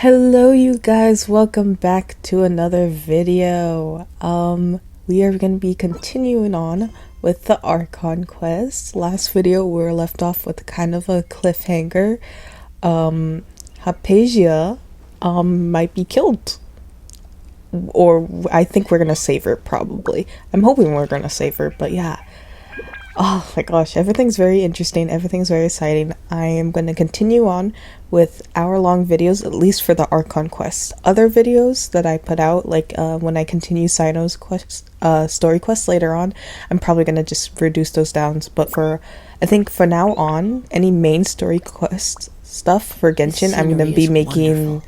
Hello you guys, welcome back to another video. We are going to be continuing on with the Archon quest. Last video we were left off with kind of a cliffhanger. Hypatia might be killed. Or I think we're going to save her probably. I'm hoping we're going to save her, but yeah. Oh my gosh, everything's very interesting, everything's very exciting. I am going to continue on with hour-long videos, at least for the Archon quest. Other videos that I put out, like when I continue Sino's quest, story quests later on, I'm probably going to just reduce those down. But I think for now on, any main story quest stuff for Genshin, I'm going to be making,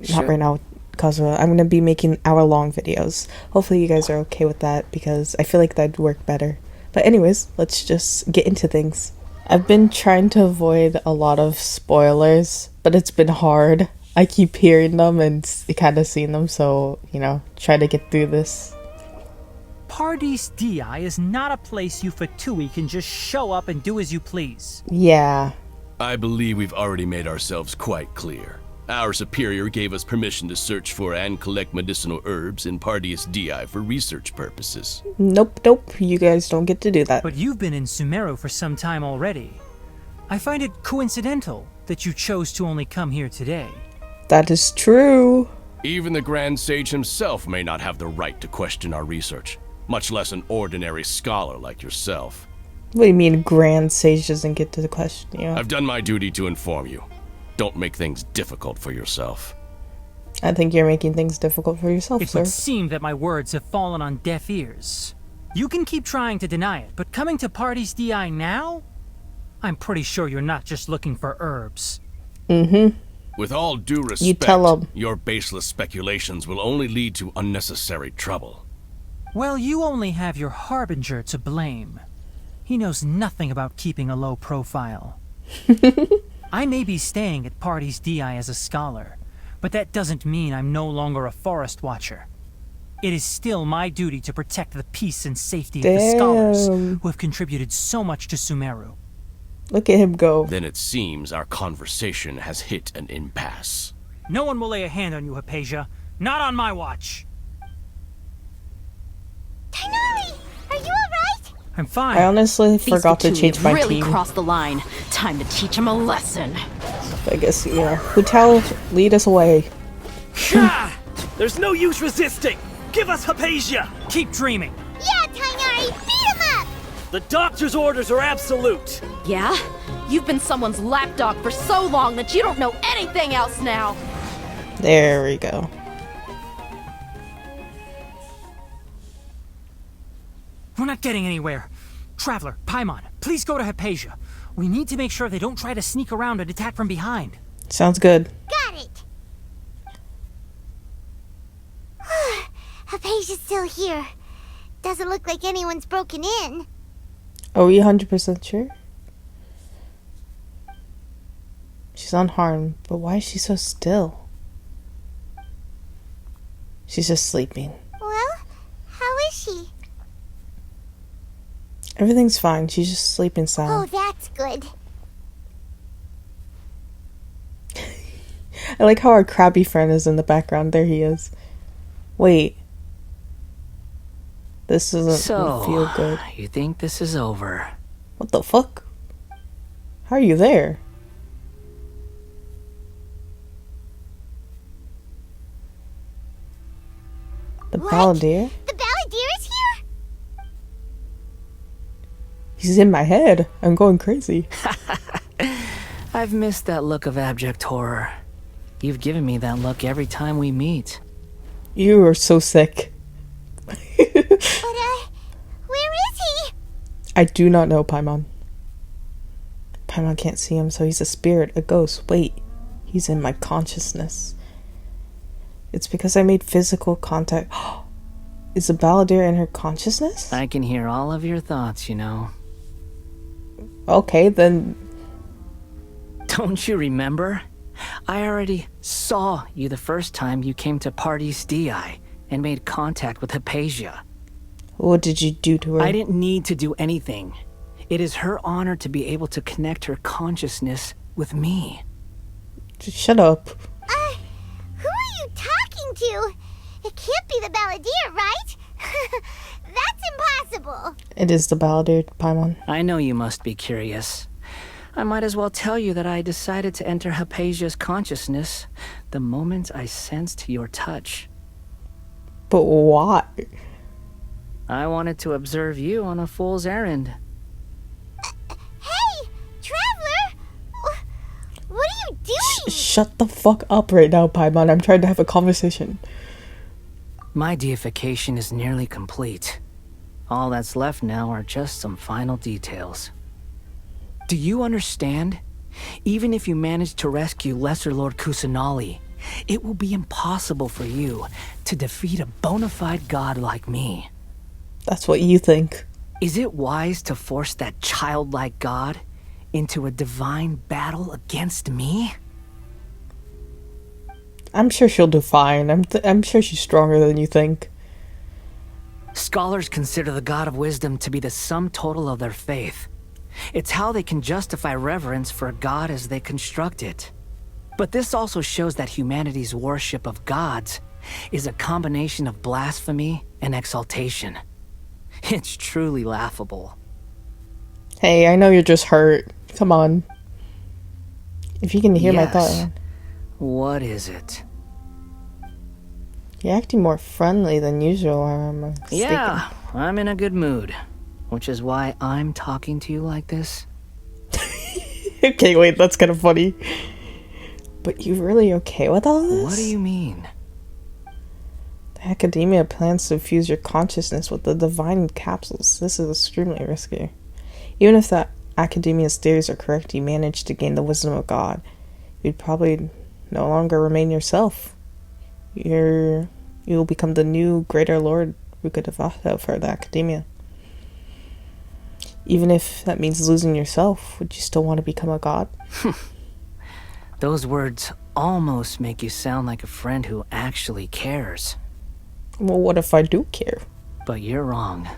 not right now, Kazuha, I'm going to be making hour-long videos. Hopefully you guys are okay with that, because I feel like that'd work better. But anyways, let's just get into things. I've been trying to avoid a lot of spoilers, but it's been hard. I keep hearing them and kind of seeing them, so, you know, try to get through this. Paradis Di is not a place you Fatui can just show up and do as you please. Yeah. I believe we've already made ourselves quite clear. Our superior gave us permission to search for and collect medicinal herbs in Paradis Di for research purposes. Nope, you guys don't get to do that. But you've been in Sumeru for some time already. I find it coincidental that you chose to only come here today. That is true. Even the Grand Sage himself may not have the right to question our research, much less an ordinary scholar like yourself. What do you mean Grand Sage doesn't get to the question? You know? I've done my duty to inform you. Don't make things difficult for yourself. I think you're making things difficult for yourself, It sir. would seem that my words have fallen on deaf ears. You can keep trying to deny it, but coming to Paradis Di now? I'm pretty sure you're not just looking for herbs. Mm-hmm. With all due respect, You tell 'em. Your baseless speculations will only lead to unnecessary trouble. Well, you only have your Harbinger to blame. He knows nothing about keeping a low profile. I may be staying at Paradis Di as a scholar, but that doesn't mean I'm no longer a forest watcher. It is still my duty to protect the peace and safety of the scholars who have contributed so much to Sumeru. Look at him go. Then it seems our conversation has hit an impasse. No one will lay a hand on you, Hypatia. Not on my watch. Tainari, are you alright? I'm fine. I honestly forgot to change my really team. crossed the line. Time to teach him a lesson. I guess, yeah. Hutel, lead us away. There's no use resisting! Give us Hypatia! Keep dreaming. Yeah, Tainari, beat him up! The doctor's orders are absolute! Yeah? You've been someone's lapdog for so long that you don't know anything else now! There we go. We're not getting anywhere. Traveler, Paimon, please go to Hypatia. We need to make sure they don't try to sneak around and attack from behind. Sounds good. Got it! Hypatia's still here. Doesn't look like anyone's broken in. Are we 100% sure? She's unharmed, but why is she so still? She's just sleeping. Well, how is she? Everything's fine. She's just sleeping sound. Oh, that's good. I like how our crabby friend is in the background. There he is. Wait. This doesn't feel good. You think this is over? What the fuck? How are you there? The What? Balladeer? The Balladeer is here? He's in my head. I'm going crazy. I've missed that look of abject horror. You've given me that look every time we meet. You are so sick. But, where is he? I do not know Paimon. Paimon can't see him, so he's a spirit, a ghost. Wait, he's in my consciousness. It's because I made physical contact. Is the Balladeer in her consciousness? I can hear all of your thoughts, you know. Okay, then. Don't you remember? I already saw you the first time you came to Paradis Di and made contact with Hypatia. What did you do to her? I didn't need to do anything. It is her honor to be able to connect her consciousness with me. Just shut up. to... It can't be the Balladeer, right? That's impossible. It is the Balladeer, Paimon. I know you must be curious. I might as well tell you that I decided to enter Hypatia's consciousness the moment I sensed your touch. But why? I wanted to observe you on a fool's errand. Hey, Traveler! What are you doing? Shut the fuck up right now, Paimon. I'm trying to have a conversation. My deification is nearly complete. All that's left now are just some final details. Do you understand? Even if you manage to rescue Lesser Lord Kusanali, it will be impossible for you to defeat a bona fide god like me. That's what you think. Is it wise to force that childlike god into a divine battle against me? I'm sure she'll do fine. I'm sure she's stronger than you think. Scholars consider the god of wisdom to be the sum total of their faith. It's how they can justify reverence for a god as they construct it. But this also shows that humanity's worship of gods is a combination of blasphemy and exaltation. It's truly laughable. Hey, I know you're just hurt. Come on. If you can hear my thought. What is it? You're acting more friendly than usual, I'm mistaken. Yeah, I'm in a good mood. Which is why I'm talking to you like this. Okay, wait, that's kind of funny. But you really okay with all this? What do you mean? The Academia plans to fuse your consciousness with the divine capsules. This is extremely risky. Even if the Academia's theories are correct, you managed to gain the wisdom of God, you'd probably no longer remain yourself. You will become the new greater lord Rukkhadevata for the Academia. Even if that means losing yourself, would you still want to become a god? Those words almost make you sound like a friend who actually cares. Well, what if I do care? But you're wrong.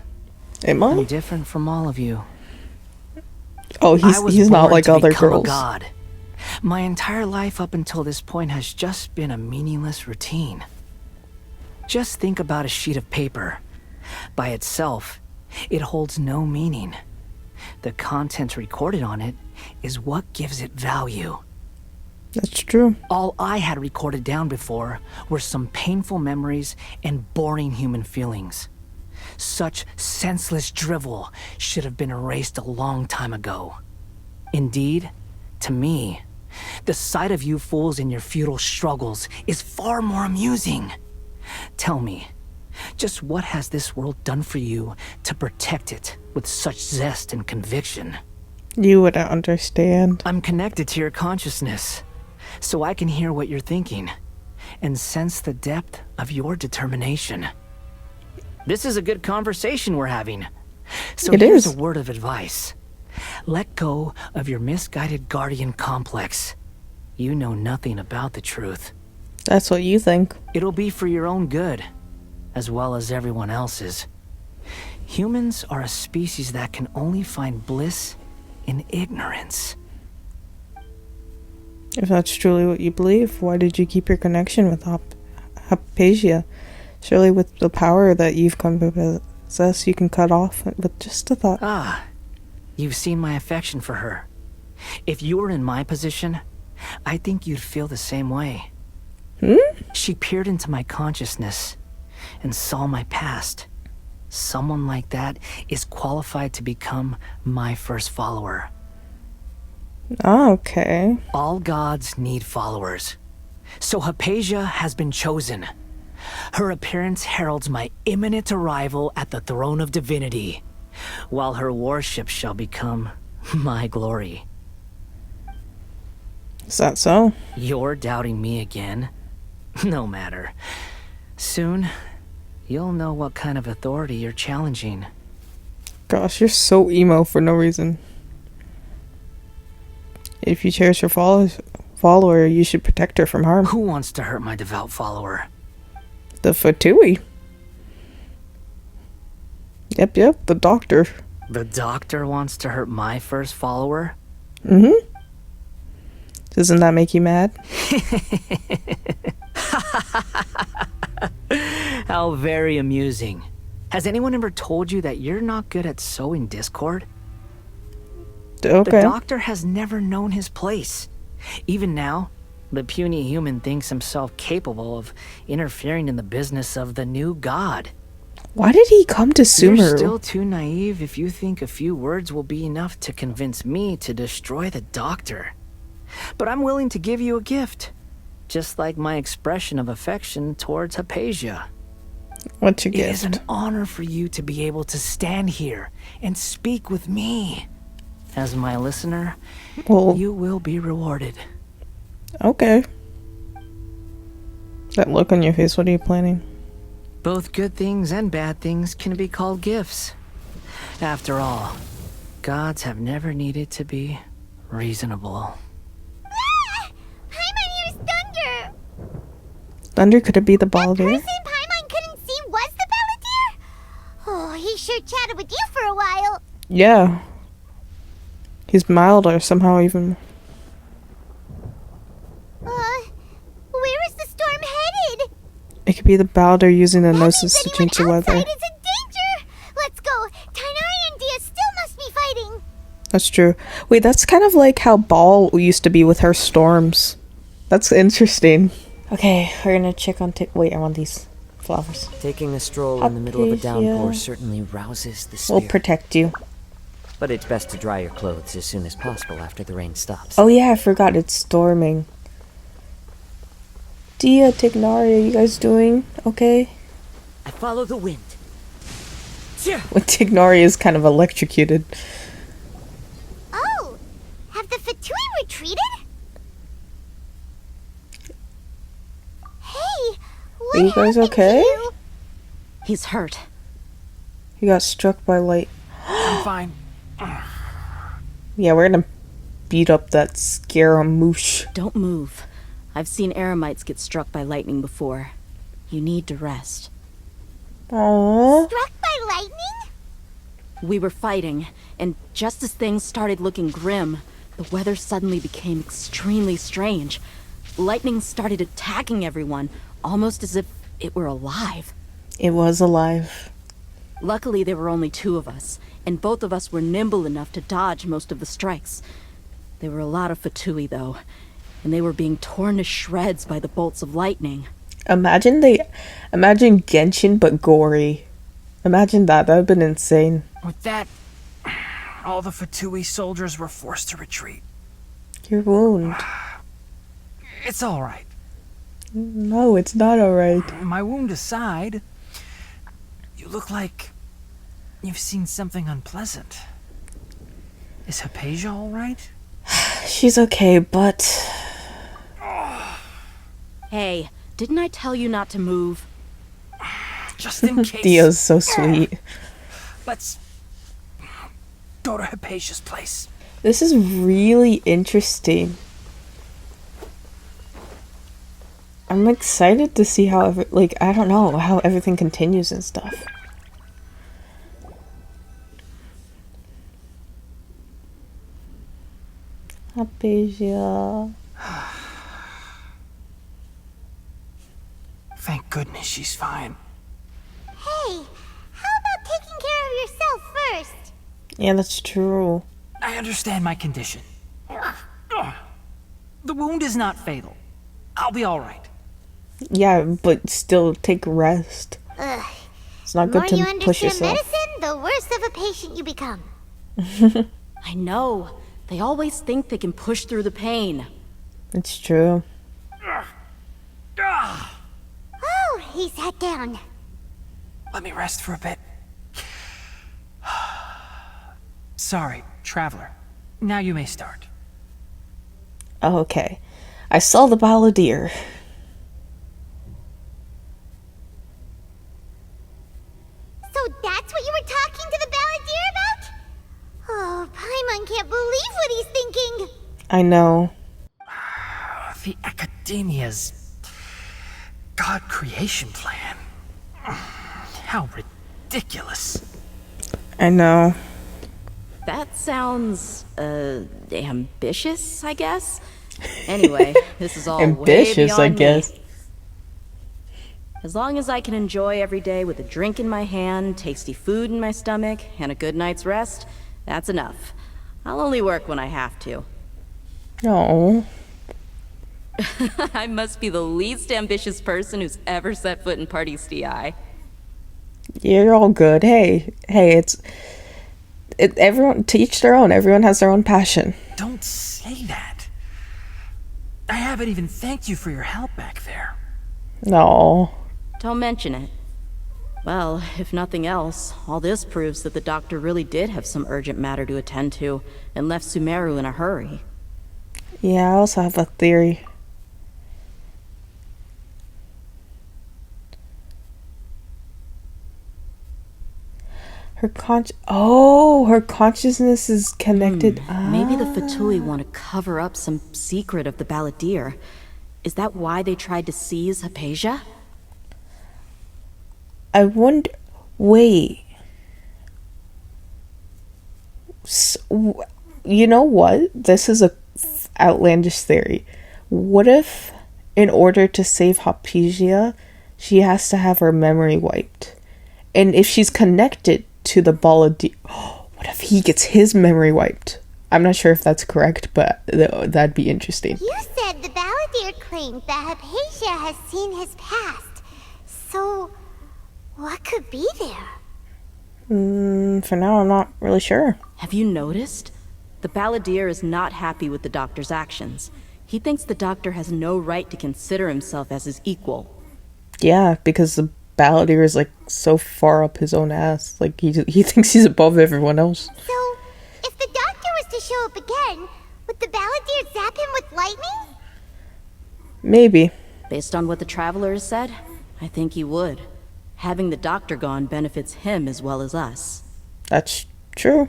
Am I? I'm different from all of you. Oh, he's not like other girls. A god. My entire life up until this point has just been a meaningless routine. Just think about a sheet of paper. By itself, it holds no meaning. The content recorded on it is what gives it value. That's true. All I had recorded down before were some painful memories and boring human feelings. Such senseless drivel should have been erased a long time ago. Indeed, to me, the sight of you fools in your futile struggles is far more amusing. Tell me, just what has this world done for you to protect it with such zest and conviction? You wouldn't understand. I'm connected to your consciousness, so I can hear what you're thinking and sense the depth of your determination. This is a good conversation we're having. So here's a word of advice. Let go of your misguided guardian complex. You know nothing about the truth. That's what you think. It'll be for your own good, as well as everyone else's. Humans are a species that can only find bliss in ignorance. If that's truly what you believe, why did you keep your connection with Hypatia? Surely with the power that you've come to possess, you can cut off with just a thought. Ah, you've seen my affection for her. If you were in my position, I think you'd feel the same way. She peered into my consciousness and saw my past. Someone like that is qualified to become my first follower. Oh, okay. All gods need followers. So Hypatia has been chosen. Her appearance heralds my imminent arrival at the throne of divinity, while her worship shall become my glory. Is that so? You're doubting me again? No matter. Soon, you'll know what kind of authority you're challenging. Gosh, you're so emo for no reason. If you cherish your follower, you should protect her from harm. Who wants to hurt my devout follower? The Fatui. Yep, the doctor. The doctor wants to hurt my first follower? Mm-hmm. Doesn't that make you mad? How very amusing. Has anyone ever told you that you're not good at sowing discord? The Okay. doctor has never known his place. Even now, the puny human thinks himself capable of interfering in the business of the new god. Why did he come to You're Sumeru? still too naive if you think a few words will be enough to convince me to destroy the doctor. But I'm willing to give you a gift, just like my expression of affection towards Hypatia. What's your It is gift? an honor for you to be able to stand here and speak with me. As my listener, Well, you will be rewarded. okay. That look on your face, what are you planning? Both good things and bad things can be called gifts. After all, gods have never needed to be reasonable. Ah! Paimon hears thunder! Thunder, could it be the ball The there? person Paimon couldn't see was the Balladeer? Oh, he sure chatted with you for a while. Yeah. He's mild or somehow even... Where is the storm headed? It could be the Balder using the That gnosis means to anyone change the weather. outside is in danger! Let's go! Tainari and Dia still must be fighting! That's true. Wait, that's kind of like how Ball used to be with her storms. That's interesting. Okay, we're gonna check on... Wait, I want these flowers. Taking a stroll in the middle of a downpour Hypatia. certainly rouses the We'll spirit. protect you. But it's best to dry your clothes as soon as possible after the rain stops. Oh yeah, I forgot it's storming. Dia, Tignaria, you guys doing okay? I follow the wind. When Tignaria is kind of electrocuted. Oh! Have the Fatui retreated? Hey! What Are you guys happened okay? to you? He's hurt. He got struck by light. I'm fine. Yeah, we're gonna beat up that Scaramouche. Don't move. I've seen eremites get struck by lightning before. You need to rest. Aww. Struck by lightning? We were fighting, and just as things started looking grim, the weather suddenly became extremely strange. Lightning started attacking everyone, almost as if it were alive. It was alive. Luckily, there were only two of us, and both of us were nimble enough to dodge most of the strikes. There were a lot of Fatui, though, and they were being torn to shreds by the bolts of lightning. Imagine Genshin but gory. Imagine that. That would have been insane. With that, all the Fatui soldiers were forced to retreat. Your wound. It's all right. No, it's not alright. My wound aside, you look like you've seen something unpleasant. Is Hypatia all right? She's okay, but... Hey, didn't I tell you not to move? Just in case. Dio's so sweet. Let's go to Hypatia's place. This is really interesting. I'm excited to see how, I don't know, how everything continues and stuff. Hypatia. Thank goodness she's fine. Hey, how about taking care of yourself first? Yeah, that's true. I understand my condition. The wound is not fatal. I'll be all right. Yeah, but still take rest. Ugh. It's not The good more you to push understand yourself. medicine, the worse of a patient you become. I know. They always think they can push through the pain. It's true. Oh, he sat down. Let me rest for a bit. Sorry, traveler. Now you may start. Oh, okay. I saw the balladeer. So that's what you were talking to the balladeer about? Oh, Paimon can't believe what he's thinking. I know. The Academia's God creation plan. How ridiculous. I know. That sounds, ambitious, I guess? Anyway, this is all way Ambitious, I beyond me. guess. As long as I can enjoy every day with a drink in my hand, tasty food in my stomach, and a good night's rest, that's enough. I'll only work when I have to. No. I must be the least ambitious person who's ever set foot in Party's DI. You're all good. Hey, everyone, to each their own. Everyone has their own passion. Don't say that. I haven't even thanked you for your help back there. No. Don't mention it. Well, if nothing else, all this proves that the doctor really did have some urgent matter to attend to and left Sumeru in a hurry. Yeah, I also have a theory. Her consciousness is connected. Maybe the Fatui want to cover up some secret of the Balladeer. Is that why they tried to seize Hypatia? I wonder. Wait. You know what? This is a outlandish theory. What if, in order to save Hypatia, she has to have her memory wiped? And if she's connected to the Balladeer, what if he gets his memory wiped? I'm not sure if that's correct, but that'd be interesting. You said the Balladeer claimed that Hypatia has seen his past. So, what could be there? For now, I'm not really sure. Have you noticed? The Balladeer is not happy with the doctor's actions. He thinks the doctor has no right to consider himself as his equal. Yeah, because the Balladeer is like so far up his own ass. Like he thinks he's above everyone else. So, if the doctor was to show up again, would the Balladeer zap him with lightning? Maybe. Based on what the Traveler has said, I think he would. Having the doctor gone benefits him as well as us. That's true.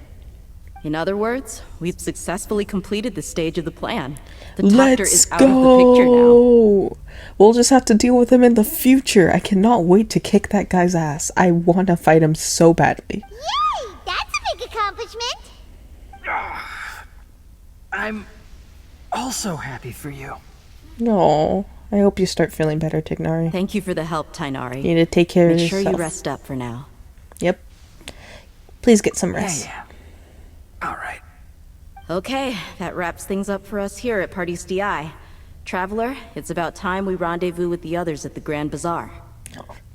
In other words, we've successfully completed this stage of the plan. The Let's doctor is out of the picture now. We'll just have to deal with him in the future. I cannot wait to kick that guy's ass. I want to fight him so badly. Yay! That's a big accomplishment! I'm also happy for you. No, I hope you start feeling better, Tignari. Thank you for the help, Tainari. You need to take care of Make yourself. sure you rest up for now. Yep. Please get some rest. Yeah. All right. Okay, that wraps things up for us here at Party's DI. Traveler, it's about time we rendezvous with the others at the Grand Bazaar.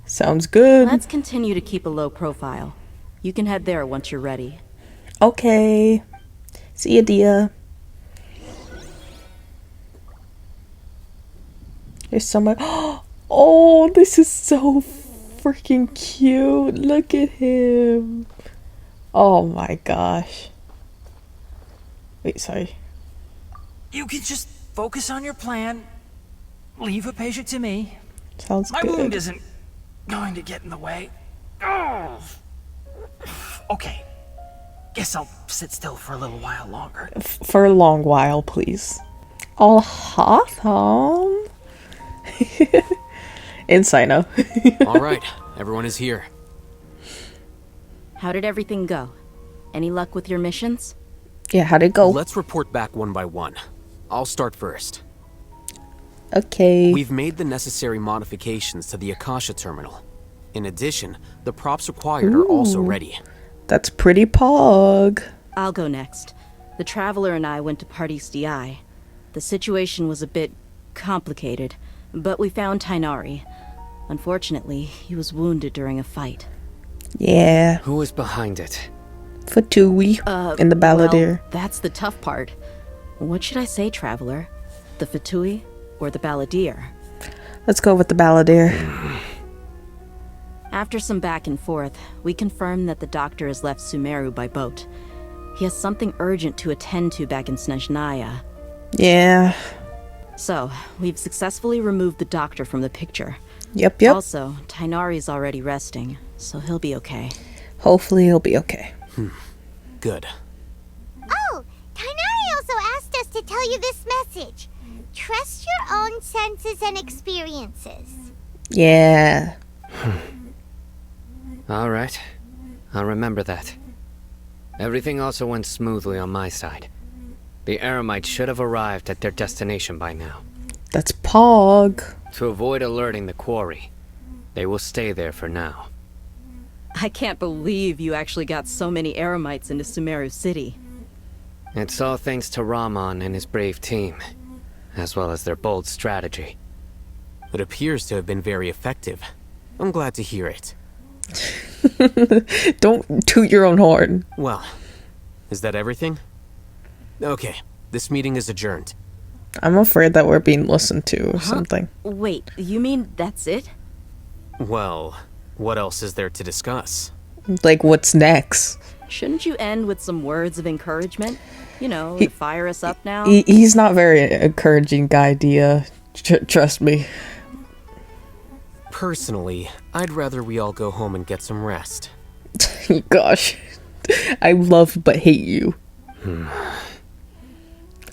Sounds good. Let's continue to keep a low profile. You can head there once you're ready. Okay. See ya, Dia. There's so much. Oh, this is so freaking cute. Look at him. Oh my gosh. Wait, sorry. You can just focus on your plan. Leave Hypatia to me. Sounds My good. wound isn't going to get in the way. Oh. Okay. Guess I'll sit still for a little while longer. For a long while, please. Oh, Hotham. Insino. All right, everyone is here. How did everything go? Any luck with your missions? Yeah, how'd it go? Let's report back one by one. I'll start first. Okay. We've made the necessary modifications to the Akasha terminal. In addition, the props required are also ready. That's pretty pog. I'll go next. The Traveler and I went to Party's DI. The situation was a bit complicated, but we found Tainari. Unfortunately, he was wounded during a fight. Yeah. Who is behind it? Fatui in the Balladeer. Well, that's the tough part. What should I say, Traveler? The Fatui or the Balladeer? Let's go with the Balladeer. After some back and forth, we confirmed that the doctor has left Sumeru by boat. He has something urgent to attend to back in Snezhnaya. Yeah. So, we've successfully removed the doctor from the picture. Yep. Also, Tainari's already resting, so he'll be okay. Hopefully he'll be okay. Good. Oh, Tainari also asked us to tell you this message. Trust your own senses and experiences. Yeah. All right. I'll remember that. Everything also went smoothly on my side. The Eremites should have arrived at their destination by now. That's pog. To avoid alerting the quarry, They will stay there for now. I can't believe you actually got so many Eremites into Sumeru City. It's all thanks to Rahman and his brave team, as well as their bold strategy. It appears to have been very effective. I'm glad to hear it. Don't toot your own horn. Well, is that everything? Okay, this meeting is adjourned. I'm afraid that we're being listened to or something. Wait, you mean that's it? Well, what else is there to discuss? Like, what's next? Shouldn't you end with some words of encouragement? You know, to fire us up now? He's not very encouraging guy, Dia. Trust me. Personally, I'd rather we all go home and get some rest. Gosh. I love but hate you.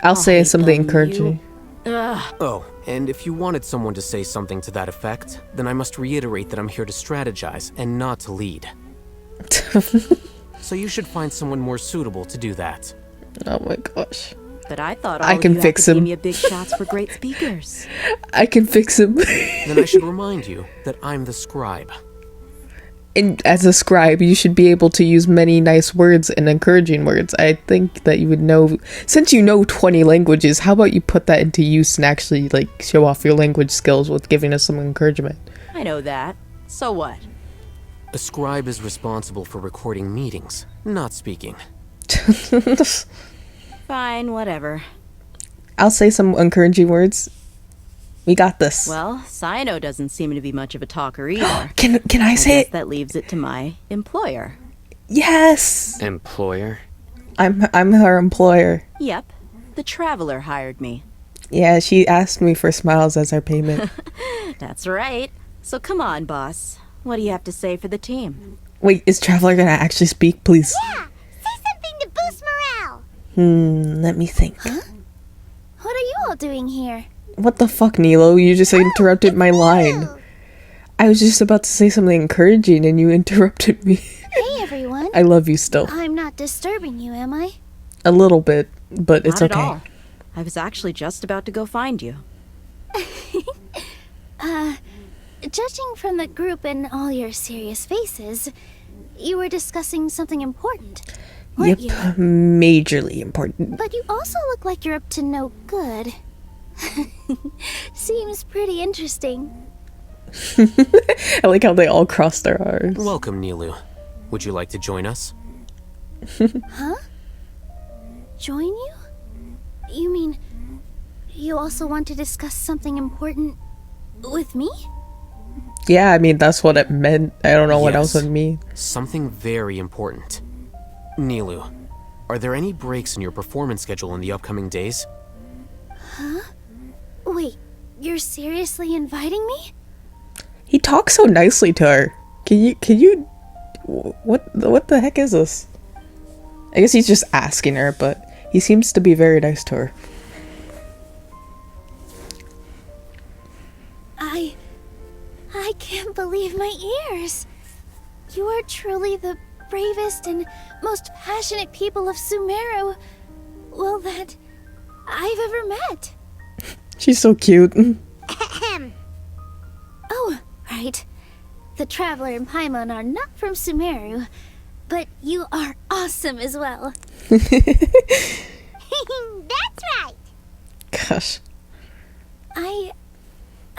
I'll say something encouraging. Oh, and if you wanted someone to say something to that effect, then I must reiterate that I'm here to strategize and not to lead. So you should find someone more suitable to do that. Oh my gosh. But I thought I can fix him. Academia big shots for great speakers. I can fix him. Then I should remind you that I'm the scribe. And as a scribe, you should be able to use many nice words and encouraging words. I think that you would know, since you know 20 languages, how about you put that into use and actually, like, show off your language skills with giving us some encouragement? I know that. So what? A scribe is responsible for recording meetings, not speaking. Fine, whatever. I'll say some encouraging words. We got this. Well, Sino doesn't seem to be much of a talker either. Can I say guess it? that leaves it to my employer. Yes! Employer? I'm her employer. Yep. The Traveler hired me. Yeah, she asked me for smiles as our payment. That's right. So come on, boss. What do you have to say for the team? Wait, is Traveler gonna actually speak, please? Yeah, say something to boost morale. Let me think. Huh? What are you all doing here? What the fuck, Nilo? You just interrupted my line. I was just about to say something encouraging and you interrupted me. Hey, everyone. I love you still. I'm not disturbing you, am I? A little bit, but it's Not okay. at all. I was actually just about to go find you. Judging from the group and all your serious faces, you were discussing something important, Yep, weren't you? majorly important. But you also look like you're up to no good. Seems pretty interesting. I like how they all crossed their R's. Welcome, Nilu. Would you like to join us? Huh? Join you? You mean you also want to discuss something important with me? Yeah, I mean, that's what it meant. I don't know what else Yes. would mean. Something very important. Nilu, are there any breaks in your performance schedule in the upcoming days? Huh? Wait, you're seriously inviting me? He talks so nicely to her. Can you, what the heck is this? I guess he's just asking her, but he seems to be very nice to her. I can't believe my ears. You are truly the bravest and most passionate people of Sumeru, well, that I've ever met. She's so cute. Oh, right. The Traveler and Paimon are not from Sumeru, but you are awesome as well. That's right. Gosh.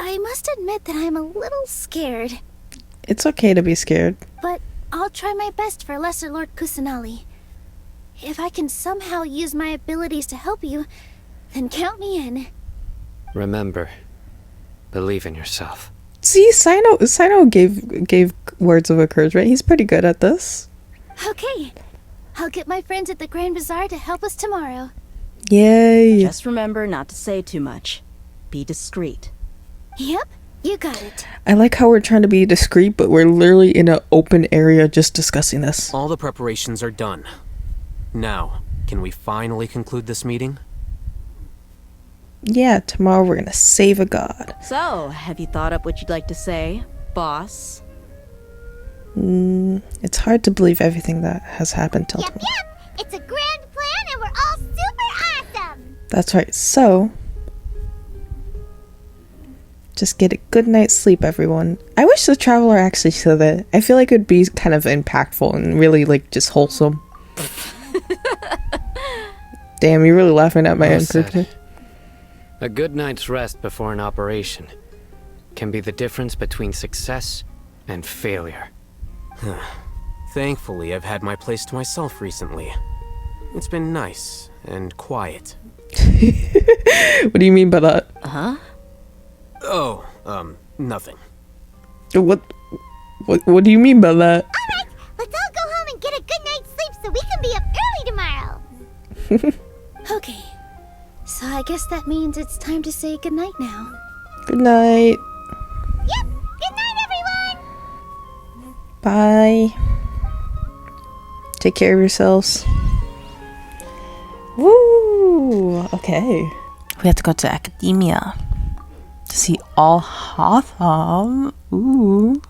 I must admit that I'm a little scared, It's okay to be scared. but I'll try my best for Lesser Lord Kusanali. If I can somehow use my abilities to help you, then count me in. Remember, believe in yourself. See, Sino gave words of encouragement. He's pretty good at this. Okay. I'll get my friends at the Grand Bazaar to help us tomorrow. Yay. Just remember not to say too much. Be discreet. Yep, you got it. I like how we're trying to be discreet, but we're literally in an open area just discussing this. All the preparations are done. Now, can we finally conclude this meeting? Yeah, tomorrow we're gonna save a god. So, have you thought up what you'd like to say, boss? It's hard to believe everything that has happened till Yep, tomorrow. yep. It's a grand plan and we're all super awesome. That's right. So, Just get a good night's sleep, everyone. I wish the Traveler actually said it. I feel like it would be kind of impactful and really, like, just wholesome. Damn, you're really laughing at my Well own said. character. A good night's rest before an operation can be the difference between success and failure. Thankfully, I've had my place to myself recently. It's been nice and quiet. What do you mean by that? Huh? Oh, nothing. What do you mean by that? Alright, let's all go home and get a good night's sleep so we can be up early tomorrow. Okay, so I guess that means it's time to say goodnight now. Good night. Yep, good night, everyone! Bye. Take care of yourselves. Woo! Okay. We have to go to academia to see all Hotham. Ooh.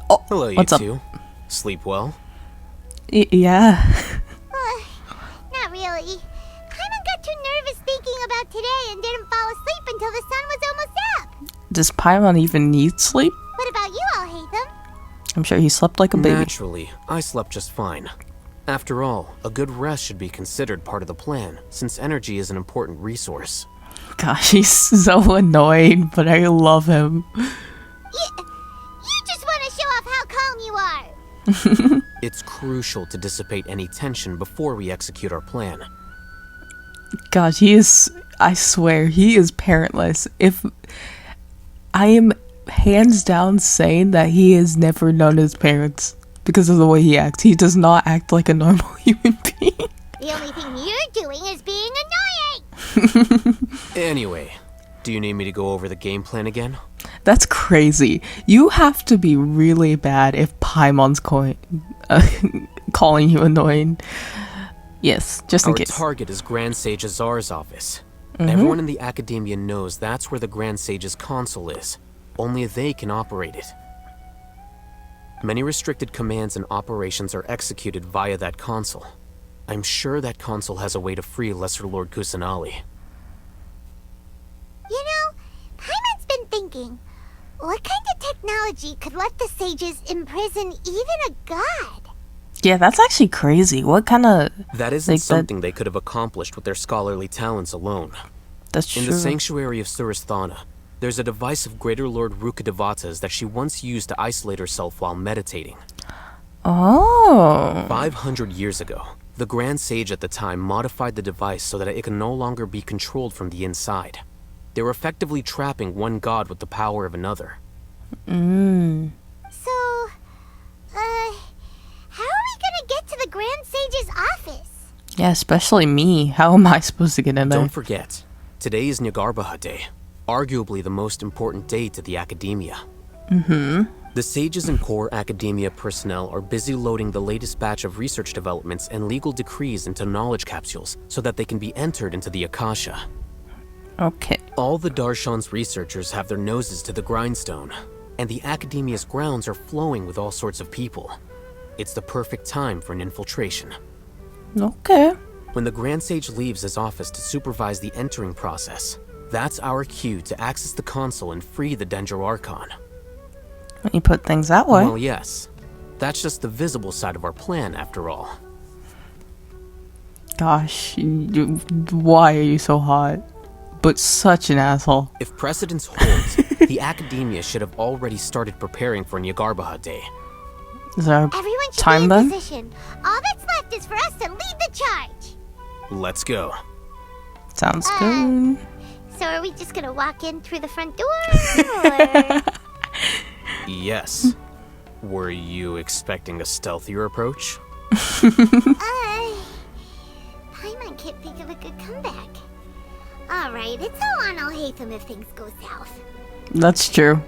Oh, Hello, you what's up? two. Sleep well? Yeah. Not really. Paimon got too nervous thinking about today and didn't fall asleep until the sun was almost up. Does Paimon even need sleep? What about you all, Hatham? I'm sure he slept like a baby. Naturally, I slept just fine. After all, a good rest should be considered part of the plan, since energy is an important resource. Gosh, he's so annoying, but I love him. You just want to show off how calm you are. It's crucial to dissipate any tension before we execute our plan. Gosh, he is, I swear, he is parentless. If I am hands down saying that he has never known his parents because of the way he acts. He does not act like a normal human being. The only thing you're doing is being annoying. Anyway, do you need me to go over the game plan again? That's crazy. You have to be really bad if Paimon's calling you annoying. Yes, just in Our case. target is Grand Sage Azar's office. Everyone in the academia knows that's where the Grand Sage's console is. Only they can operate it. Many restricted commands and operations are executed via that console. I'm sure that console has a way to free Lesser Lord Kusanali. You know, Paimon's been thinking, what kind of technology could let the sages imprison even a god? Yeah, that's actually crazy. What kind of... That isn't something they could have accomplished with their scholarly talents alone. That's true. In the sanctuary of Suristhana, there's a device of Greater Lord Rukadevata's that she once used to isolate herself while meditating. Oh. 500 years ago, the Grand Sage at the time modified the device so that it could no longer be controlled from the inside. They were effectively trapping one god with the power of another. So, how are we gonna get to the Grand Sage's office? Yeah, especially me. How am I supposed to get in there? Don't forget, today is Nyargarbaha Day, arguably the most important day to the academia. The sages and core academia personnel are busy loading the latest batch of research developments and legal decrees into knowledge capsules so that they can be entered into the Akasha. Okay. All the Darshan's researchers have their noses to the grindstone, and the academia's grounds are flowing with all sorts of people. It's the perfect time for an infiltration. Okay. When the Grand Sage leaves his office to supervise the entering process, that's our cue to access the console and free the Dendro Archon. When you put things that way. Well, yes. That's just the visible side of our plan, after all. Gosh, why are you so hot? But such an asshole. If precedence holds, the academia should have already started preparing for Nyargarbaha Day. Is there Everyone should time be in then? position. All that's left is for us to lead the charge. Let's go. Sounds good. So are we just gonna walk in through the front door, or...? Yes. Were you expecting a stealthier approach? Paimon can't think of a good comeback. Alright, it's all on Alhaitham if things go south. That's true.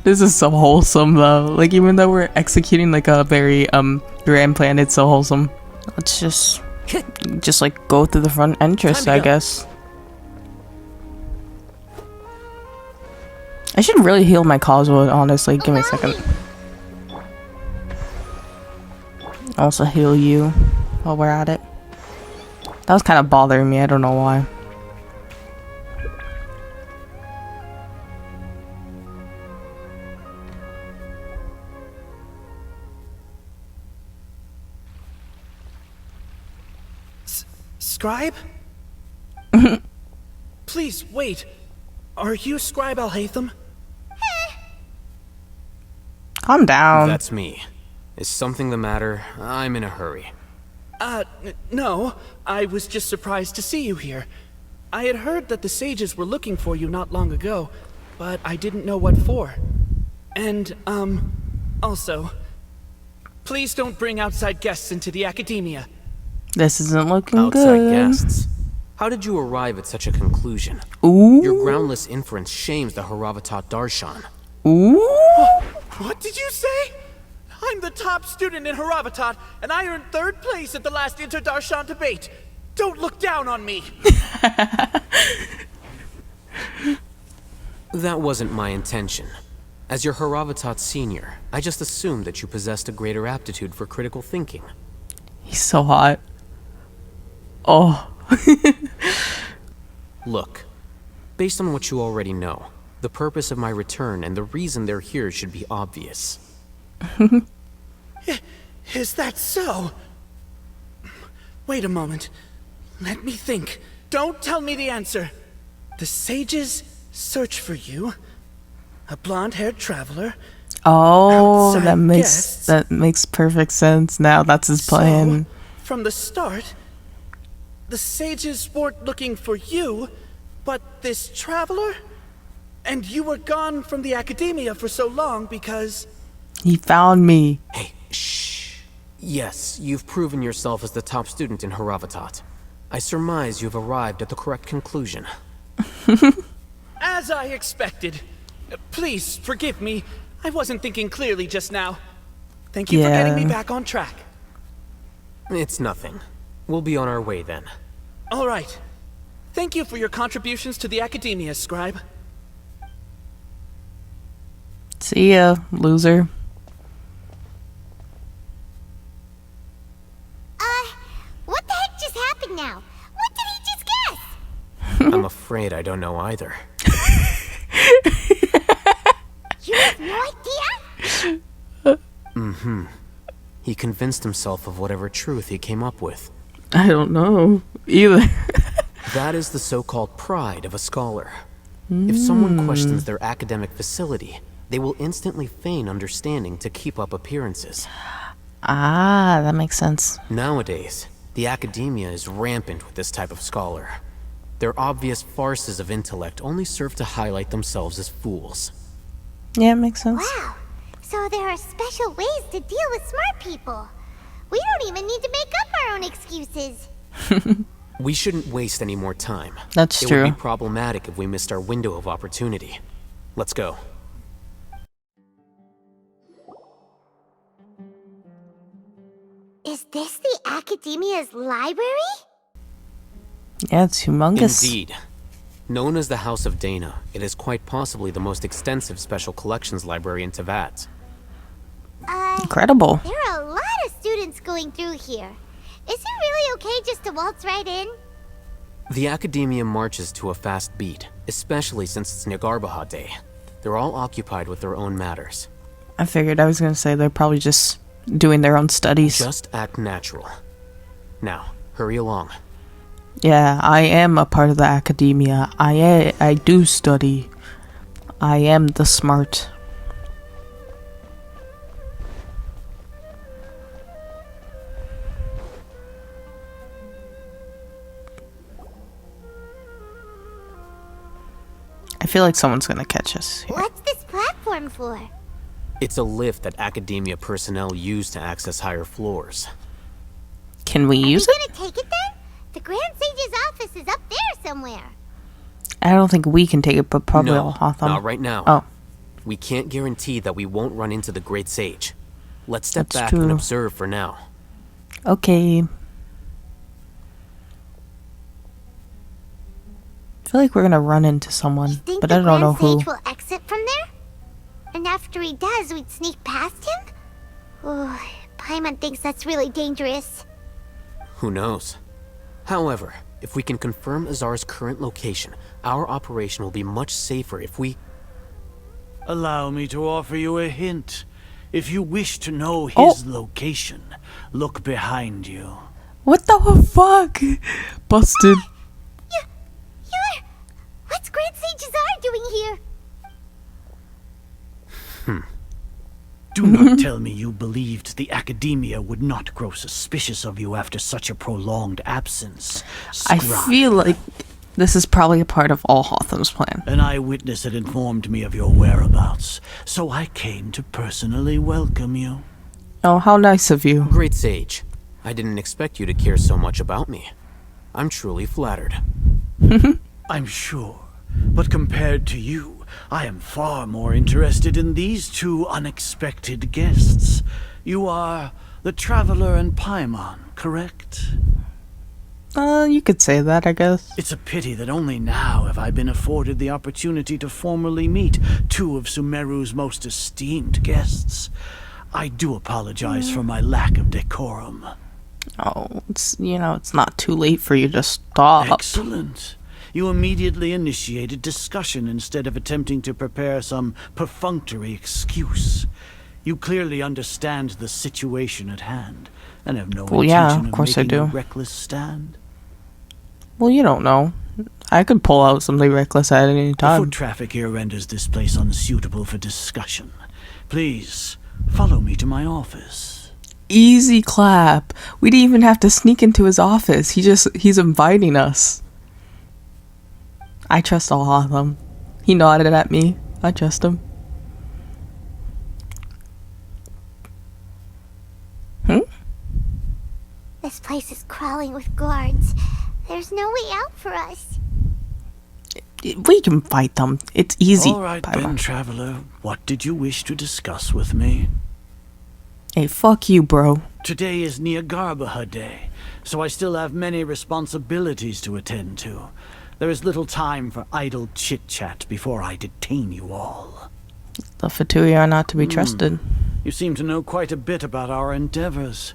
This is so wholesome though. Like even though we're executing like a very grand plan, it's so wholesome. Let's just like go through the front entrance, I guess. I should really heal my Coswood, honestly. Give me a second. Also heal you while we're at it. That was kind of bothering me. I don't know why. Scribe? Please, wait. Are you Scribe Alhaitham? Calm down. That's me. Is something the matter? I'm in a hurry. No. I was just surprised to see you here. I had heard that the sages were looking for you not long ago, but I didn't know what for. And, also, please don't bring outside guests into the academia. This isn't looking Outside good. guests? How did you arrive at such a conclusion? Ooh. Your groundless inference shames the Haravatat Darshan. Ooh. What did you say? I'm the top student in Haravatat, and I earned 3rd place at the last Inter-Darshan debate. Don't look down on me. That wasn't my intention. As your Haravatat senior, I just assumed that you possessed a greater aptitude for critical thinking. He's so hot. Oh. Look, based on what you already know, the purpose of my return and the reason they're here should be obvious. Is that so? Wait a moment. Let me think. Don't tell me the answer. The sages search for you. A blonde-haired traveler. Oh, Outside guests. that makes perfect sense now. That's his plan. So, from the start, the sages weren't looking for you, but this traveler? And you were gone from the academia for so long because... He found me. Hey, shh. Yes, you've proven yourself as the top student in Haravatat. I surmise you've arrived at the correct conclusion. As I expected. Please, forgive me. I wasn't thinking clearly just now. Thank you for getting me back on track. It's nothing. We'll be on our way then. All right. Thank you for your contributions to the academia, Scribe. See ya, loser. What the heck just happened now? What did he just guess? I'm afraid I don't know either. You have no idea? Mm-hmm. He convinced himself of whatever truth he came up with. I don't know either. That is the so-called pride of a scholar. If someone questions their academic facility, they will instantly feign understanding to keep up appearances. Ah, that makes sense. Nowadays, the academia is rampant with this type of scholar. Their obvious farces of intellect only serve to highlight themselves as fools. Yeah, it makes sense. Wow. So there are special ways to deal with smart people. We don't even need to make up our own excuses. We shouldn't waste any more time. That's It true. would be problematic if we missed our window of opportunity. Let's go. Is this the academia's library? Yeah, it's humongous. Indeed. Known as the House of Dana, it is quite possibly the most extensive special collections library in Teyvat. Incredible. There are a lot of students going through here. Is it really okay just to waltz right in? The academia marches to a fast beat, especially since it's Nagarbaha Day. They're all occupied with their own matters. I figured I was gonna say they're probably just doing their own studies. Just act natural. Now, hurry along. Yeah, I am a part of the academia. I do study. I am the smart. I feel like someone's gonna catch us here. What's this platform for? It's a lift that academia personnel use to access higher floors. Can we use You it? gonna take it then? The Grand Sage's office is up there somewhere. I don't think we can take it, but probably No, Hawthorne. not right now. Oh, We can't guarantee that we won't run into the Great Sage. Let's step That's back true. and observe for now. okay. I feel like we're gonna run into someone, Think but the I don't know Grand who. Sage will exit from there? And after he does, we'd sneak past him? Oh, Paimon thinks that's really dangerous. Who knows? However, if we can confirm Azar's current location, our operation will be much safer if we... Allow me to offer you a hint. If you wish to know his location, look behind you. What the fuck? Busted. What's Grand Sage Azar doing here? Do not tell me you believed the Academia would not grow suspicious of you after such a prolonged absence. I Scribe. feel like this is probably a part of all Hotham's plan. An eyewitness had informed me of your whereabouts, so I came to personally welcome you. Oh, how nice of you. Great Sage, I didn't expect you to care so much about me. I'm truly flattered. I'm sure, but compared to you, I am far more interested in these two unexpected guests. You are the Traveler and Paimon, correct? You could say that, I guess. It's a pity that only now have I been afforded the opportunity to formally meet two of Sumeru's most esteemed guests. I do apologize for my lack of decorum. Oh, it's not too late for you to stop. Excellent. You immediately initiated discussion instead of attempting to prepare some perfunctory excuse. You clearly understand the situation at hand and have no intention of course I making do. a reckless stand. Well, you don't know. I could pull out something reckless at any The time. foot traffic here renders this place unsuitable for discussion. Please, follow me to my office. Easy clap. We didn't even have to sneak into his office. He's inviting us. I trust all Hotham. He nodded at me. I trust him. This place is crawling with guards. There's no way out for us. We can fight them. It's easy. All right then, Traveler. What did you wish to discuss with me? Hey, fuck you, bro. Today is Niagarbaha Day, so I still have many responsibilities to attend to. There is little time for idle chit-chat before I detain you all. The Fatui are not to be trusted. You seem to know quite a bit about our endeavors.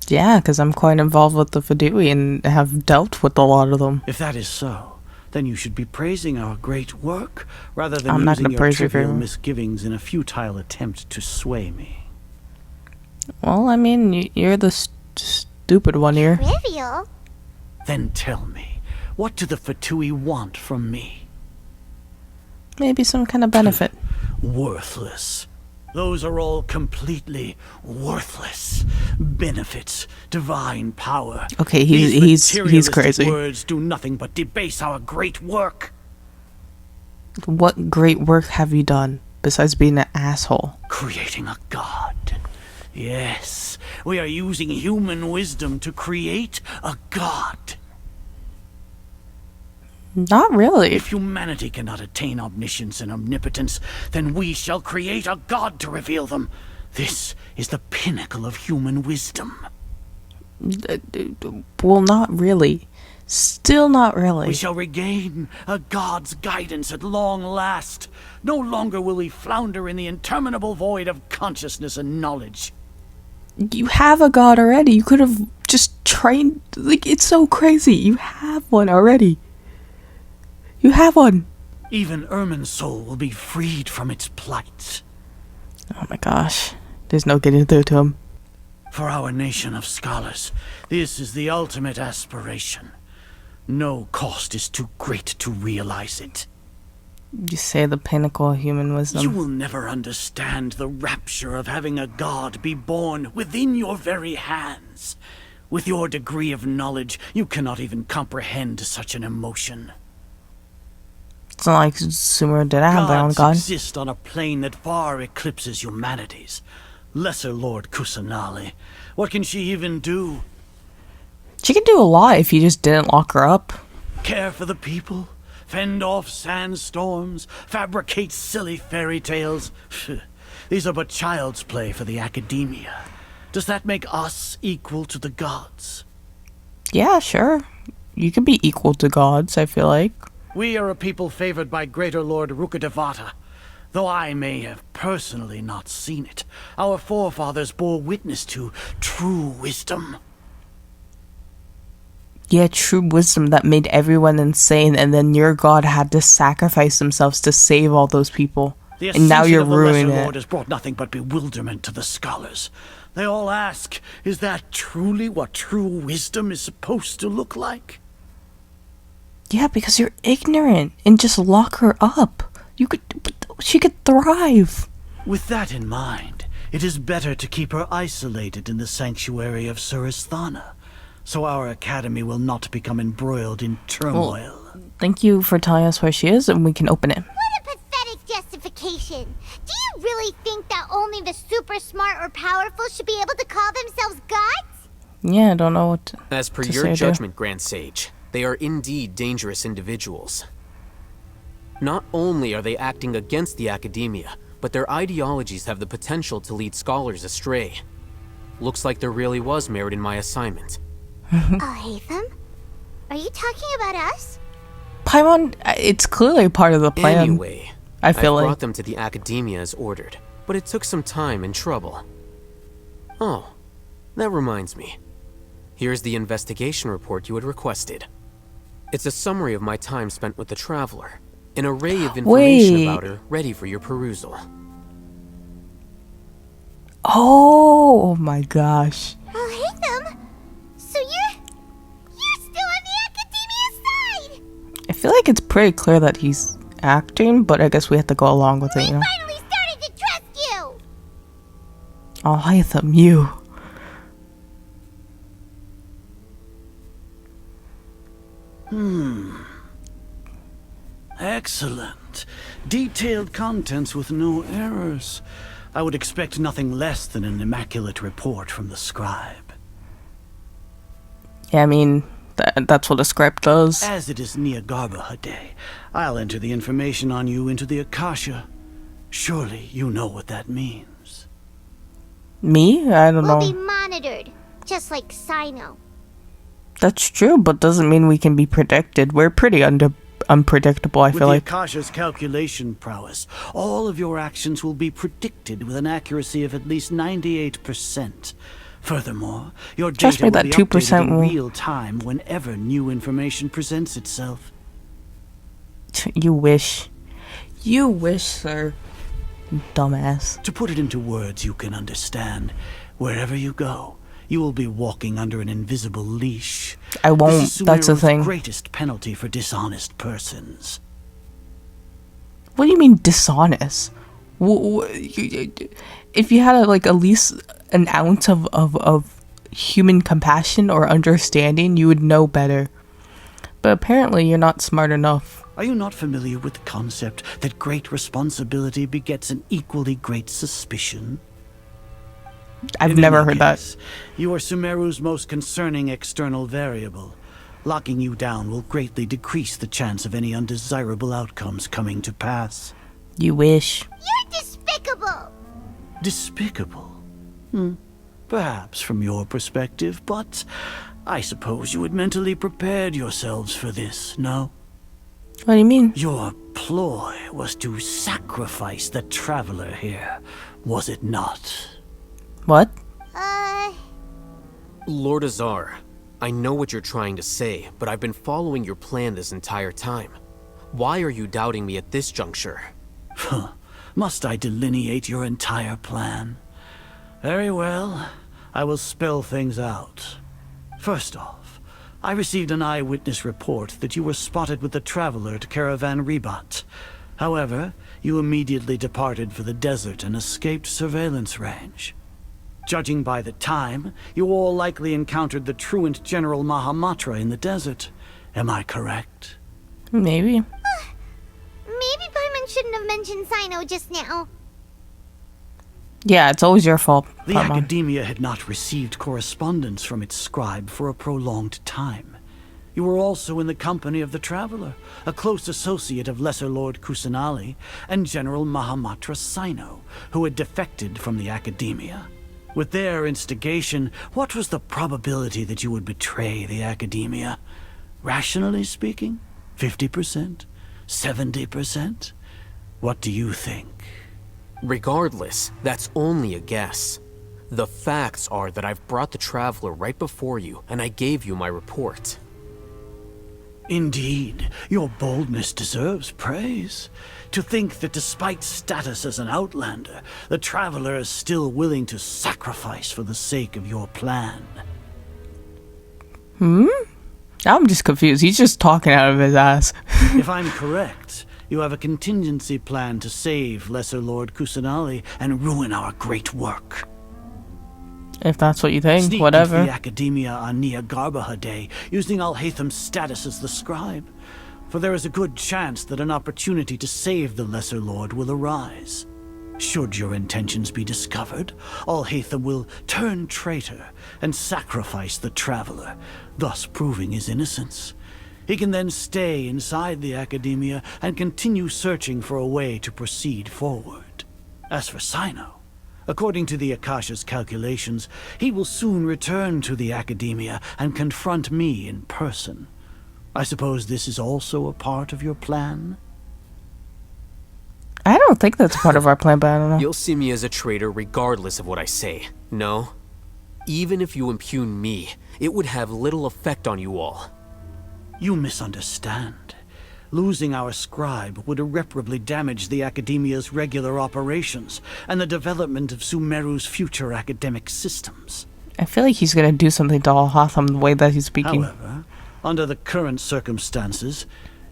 Yeah, because I'm quite involved with the Fatui and have dealt with a lot of them. If that is so, then you should be praising our great work, rather than I'm not using gonna your praise you trivial for- misgivings in a futile attempt to sway me. Well, I mean, you're the stupid one here. Trivial? Then tell me, what do the Fatui want from me? Maybe some kind of benefit. Worthless. Those are all completely worthless. Benefits, divine power. Okay, These he's materialistic crazy. words do nothing but debase our great work. What great work have you done besides being an asshole? Creating a god. Yes, we are using human wisdom to create a god. Not really. If humanity cannot attain omniscience and omnipotence, then we shall create a god to reveal them. This is the pinnacle of human wisdom. Well, not really. Still not really. We shall regain a god's guidance at long last. No longer will we flounder in the interminable void of consciousness and knowledge. You have a god already. You could have just trained. Like, it's so crazy. You have one already. You have one. Even Ermin's soul will be freed from its plight. Oh my gosh. There's no getting through to him. For our nation of scholars, this is the ultimate aspiration. No cost is too great to realize it. You say the pinnacle of human You wisdom. will never understand the rapture of having a god be born within your very hands. With your degree of knowledge, you cannot even comprehend such an emotion. It's not like Sumeru didn't have their own Gods god. exist on a plane that far eclipses humanity's. Lesser Lord Kusanali, what can she even do? She could do a lot if you just didn't lock her up. Care for the people? Fend off sandstorms? Fabricate silly fairy tales? These are but child's play for the Academia. Does that make us equal to the gods? Yeah, sure. You could be equal to gods, I feel like. We are a people favored by Greater Lord Rukadevata. Though I may have personally not seen it, our forefathers bore witness to true wisdom. Yeah, true wisdom that made everyone insane, and then your god had to sacrifice themselves to save all those people. The And now ascension you're of the Lesser ruining Lord it. has brought nothing but bewilderment to the scholars. They all ask, is that truly what true wisdom is supposed to look like? Yeah, because you're ignorant, and just lock her up. She could thrive. With that in mind, it is better to keep her isolated in the sanctuary of Suristhana, so our academy will not become embroiled in turmoil. Thank you for telling us where she is, and we can open it. What a pathetic justification. Do you really think that only the super smart or powerful should be able to call themselves gods? Yeah, I don't know what to As per to your say there. judgment, Grand Sage, they are indeed dangerous individuals. Not only are they acting against the academia, but their ideologies have the potential to lead scholars astray. Looks like there really was merit in my assignment. Oh, Hatham? Are you talking about us? Paimon, it's clearly part of the plan. Anyway, I feel I like. brought them to the academia as ordered, but it took some time and trouble. Oh, that reminds me. Here's the investigation report you had requested. It's a summary of my time spent with the Traveler. An array of information Wait. about her ready for your perusal. Oh my gosh. Oh, Hatham? So you're still on the academia side? I feel like it's pretty clear that he's acting, but I guess we have to go along with it, you know? Finally started to trust you! Oh, Hytham, you. Excellent. Detailed contents with no errors. I would expect nothing less than an immaculate report from the scribe. Yeah, I mean, that's what a scribe does. As it is Niagarbha Day, I'll enter the information on you into the Akasha. Surely you know what that means. Me? I don't We'll be know. monitored, just like Sino. That's true, but doesn't mean we can be predicted. We're pretty unpredictable, I With feel the like. Akasha's calculation prowess, all of your actions will be predicted with an accuracy of at least 98%. Furthermore, your Trust data me, will that be 2% updated in will- real time whenever new information presents itself. You wish. You wish, sir. Dumbass. To put it into words you can understand, wherever you go, you will be walking under an invisible leash. I won't. This is That's the Sumeru's thing. greatest penalty for dishonest persons. What do you mean dishonest? If you had like at least an ounce of human compassion or understanding, you would know better. But apparently, you're not smart enough. Are you not familiar with the concept that great responsibility begets an equally great suspicion? I've In never any heard that. case, you are Sumeru's most concerning external variable. Locking you down will greatly decrease the chance of any undesirable outcomes coming to pass. You wish. You're despicable! Despicable? Perhaps from your perspective, but I suppose you had mentally prepared yourselves for this, no? What do you mean? Your ploy was to sacrifice the Traveler here, was it not? What? Lord Azar, I know what you're trying to say, but I've been following your plan this entire time. Why are you doubting me at this juncture? Must I delineate your entire plan? Very well. I will spell things out. First off, I received an eyewitness report that you were spotted with the Traveler at Caravan Ribat. However, you immediately departed for the desert and escaped surveillance range. Judging by the time, you all likely encountered the truant General Mahamatra in the desert. Am I correct? Maybe. Maybe Paimon shouldn't have mentioned Sino just now. Yeah, it's always your fault. The Paimon. Academia had not received correspondence from its scribe for a prolonged time. You were also in the company of the Traveler, a close associate of Lesser Lord Kusanali and General Mahamatra Sino, who had defected from the Academia. With their instigation, what was the probability that you would betray the Academia? Rationally speaking, 50%? 70%? What do you think? Regardless, that's only a guess. The facts are that I've brought the Traveler right before you, and I gave you my report. Indeed, your boldness deserves praise. To think that despite status as an outlander, the Traveler is still willing to sacrifice for the sake of your plan. I'm just confused. He's just talking out of his ass. If I'm correct, you have a contingency plan to save Lesser Lord Kusanali and ruin our great work. If that's what you think, Sneak whatever. into the Academia on Nia Garbaha Day, using Alhaitham's status as the scribe. For there is a good chance that an opportunity to save the Lesser Lord will arise. Should your intentions be discovered, Alhaitham will turn traitor and sacrifice the Traveler, thus proving his innocence. He can then stay inside the Academia and continue searching for a way to proceed forward. As for Sino, according to the Akasha's calculations, he will soon return to the Academia and confront me in person. I suppose this is also a part of your plan? I don't think that's part of our plan, but I don't know. You'll see me as a traitor regardless of what I say, no? Even if you impugn me, it would have little effect on you all. You misunderstand. Losing our scribe would irreparably damage the Academia's regular operations and the development of Sumeru's future academic systems. I feel like he's gonna do something to Alhaitham the way that he's speaking. However, under the current circumstances,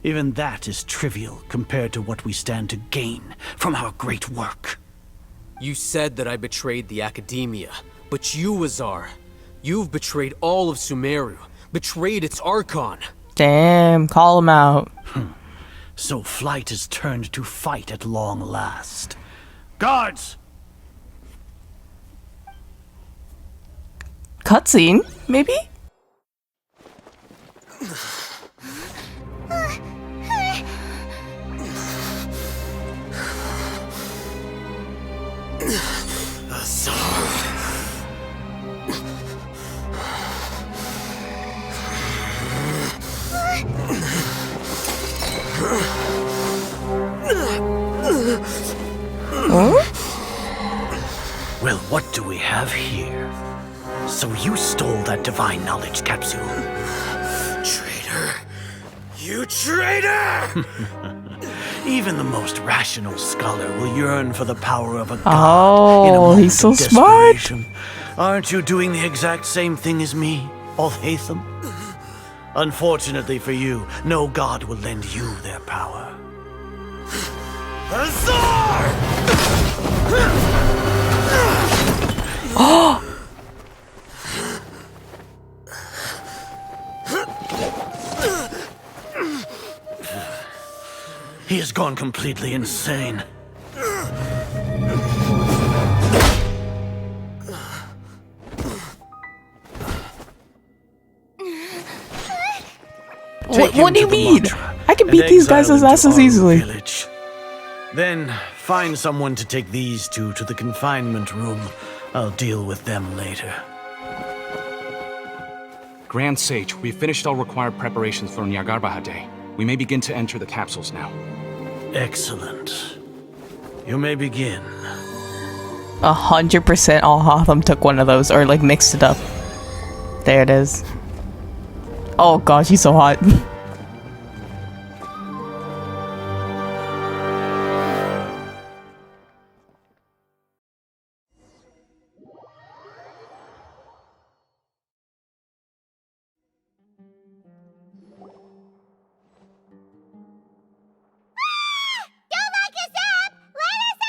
even that is trivial compared to what we stand to gain from our great work. You said that I betrayed the Academia, but you, Azar, you've betrayed all of Sumeru, betrayed its Archon. Damn, call him out. So flight has turned to fight at long last. Guards! Cutscene, maybe? Well, what do we have here? So you stole that divine knowledge capsule. Traitor! You traitor! Even the most rational scholar will yearn for the power of a god in a Oh, moment he's so of smart. desperation. Aren't you doing the exact same thing as me, Alhaitham? Unfortunately for you, no god will lend you their power. Azar! He has gone completely insane. What do you mean? I can beat these guys' asses easily. Village. Then find someone to take these two to the confinement room. I'll deal with them later. Grand Sage, we've finished all required preparations for Nyargarbaha Day. We may begin to enter the capsules now. Excellent. You may begin. 100% Alhaitham took one of those, or like mixed it up. There it is. Oh gosh, he's so hot. Don't lock us up! Let us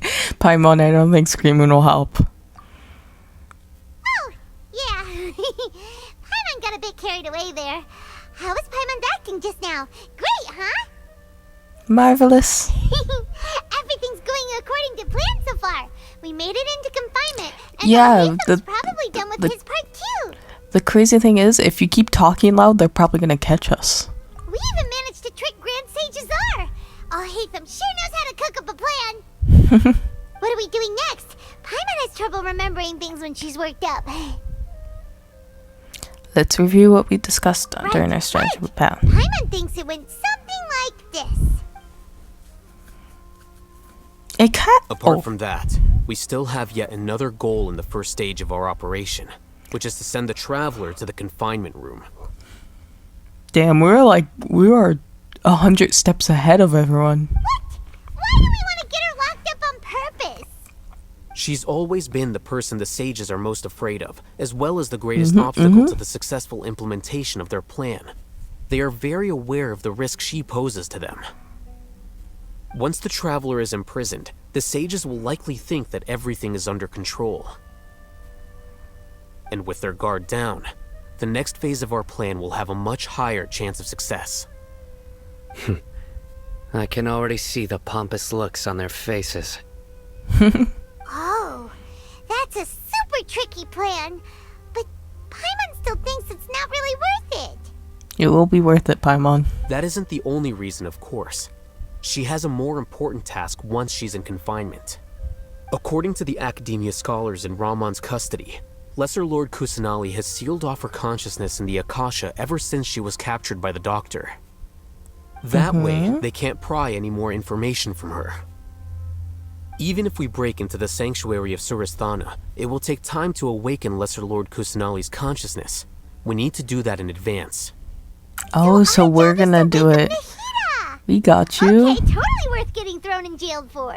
out! Paimon, I don't think screaming will help. Oh, yeah. Paimon got a bit carried away there. How was Paimon acting just now? Great, huh? Marvelous. Everything's going according to plan so far. We made it into confinement, and Yeah, Alhaitham's probably done with his part too. The crazy thing is, if you keep talking loud, they're probably gonna catch us. We even managed to trick Grand Sage Azar. Alhaitham sure knows how to cook up a plan. What are we doing next? Paimon has trouble remembering things when she's worked up. Let's review what we discussed during our strategy battle. Paimon thinks it went something like this. It can't. Apart from that, we still have yet another goal in the first stage of our operation, which is to send the Traveler to the confinement room. Damn, we are 100 steps ahead of everyone. What? Why do we want to get her locked up on purpose? She's always been the person the sages are most afraid of, as well as the greatest obstacle to the successful implementation of their plan. They are very aware of the risk she poses to them. Once the Traveler is imprisoned, the sages will likely think that everything is under control. And with their guard down, the next phase of our plan will have a much higher chance of success. I can already see the pompous looks on their faces. Oh, that's a super tricky plan. But Paimon still thinks it's not really worth it. It will be worth it, Paimon. That isn't the only reason, of course. She has a more important task once she's in confinement. According to the Academia scholars in Ramon's custody, Lesser Lord Kusanali has sealed off her consciousness in the Akasha ever since she was captured by the Doctor. That way, they can't pry any more information from her. Even if we break into the sanctuary of Surasthana, it will take time to awaken Lesser Lord Kusanali's consciousness. We need to do that in advance. Oh, so we're gonna do it. We got you. Okay, totally worth getting thrown in jail for.